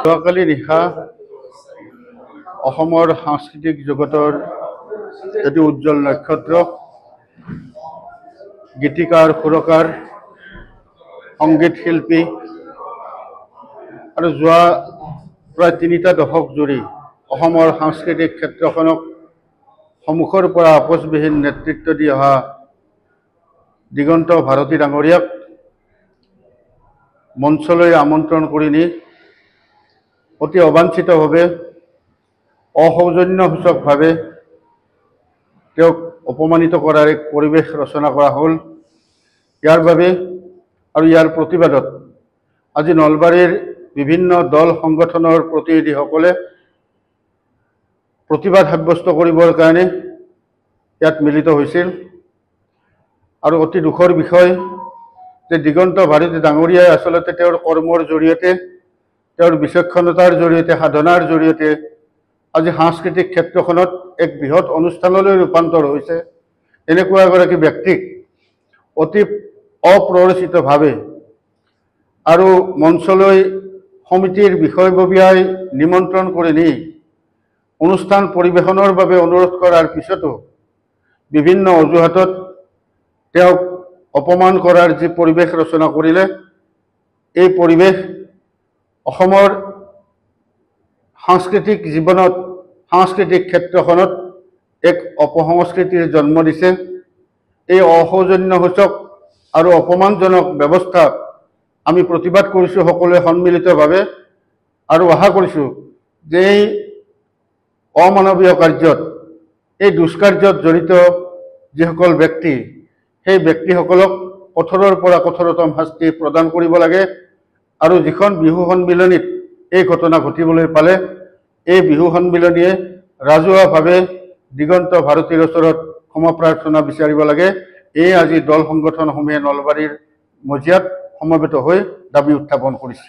যোৱাকালি নিশা অসমৰ সাংস্কৃতিক জগতৰ এটি উজ্জ্বল নক্ষত্ৰ গীতিকাৰ সুৰকাৰ সংগীত শিল্পী আৰু যোৱা প্ৰায় ৩টা দশক জুৰি অসমৰ সাংস্কৃতিক ক্ষেত্ৰখনক সন্মুখৰ পৰা আপোচবিহীন নেতৃত্ব দি অহা দিগন্ত ভাৰতী ডাঙৰীয়াক মঞ্চলৈ আমন্ত্ৰণ কৰি নি অতি অবাঞ্ছিতভাৱে অসৌজন্যসূচকভাৱে তেওঁক অপমানিত কৰাৰ এক পৰিৱেশ ৰচনা কৰা হ'ল। ইয়াৰ বাবে আৰু ইয়াৰ প্ৰতিবাদত আজি নলবাৰীৰ বিভিন্ন দল সংগঠনৰ প্ৰতিনিধিসকলে প্ৰতিবাদ সাব্যস্ত কৰিবৰ কাৰণে ইয়াত মিলিত হৈছিল। আৰু অতি দুখৰ বিষয় যে দিগন্ত ভাৰতী ডাঙৰীয়াই আচলতে তেওঁৰ কৰ্মৰ জৰিয়তে তেওঁৰ বিচক্ষণতাৰ জৰিয়তে সাধনাৰ জৰিয়তে আজি সাংস্কৃতিক ক্ষেত্ৰখনত এক বৃহৎ অনুষ্ঠানলৈ ৰূপান্তৰ হৈছে। এনেকুৱা এগৰাকী ব্যক্তিক অতি অপ্ৰৰোচিতভাৱে আৰু মঞ্চলৈ সমিতিৰ বিষয়ববীয়াই নিমন্ত্ৰণ কৰি নি অনুষ্ঠান পৰিৱেশনৰ বাবে অনুৰোধ কৰাৰ পিছতো বিভিন্ন অজুহাতত তেওঁক অপমান কৰাৰ যি পৰিৱেশ ৰচনা কৰিলে, এই পৰিৱেশ অসমৰ সাংস্কৃতিক জীৱনত সাংস্কৃতিক ক্ষেত্ৰখনত এক অপসংস্কৃতিৰ জন্ম দিছে। এই অসৌজন্যসূচক আৰু অপমানজনক ব্যৱস্থাক আমি প্ৰতিবাদ কৰিছোঁ সকলোৱে সন্মিলিতভাৱে আৰু আশা কৰিছোঁ যে এই অমানৱীয় কাৰ্যত এই দুষ্কাৰ্যত জড়িত যিসকল ব্যক্তি সেই ব্যক্তিসকলক কঠোৰৰ পৰা কঠোৰতম শাস্তি প্ৰদান কৰিব লাগে। আৰু যিখন বিহু সন্মিলনীত এই ঘটনা ঘটিবলৈ পালে এই বিহু সন্মিলনীয়ে ৰাজহুৱাভাৱে দিগন্ত ভাৰতীৰ ওচৰত ক্ষমা প্ৰাৰ্থনা বিচাৰিব লাগে। এই আজি দল সংগঠনসমূহে নলবাৰীৰ মজিয়াত সমবেত হৈ দাবী উত্থাপন কৰিছে।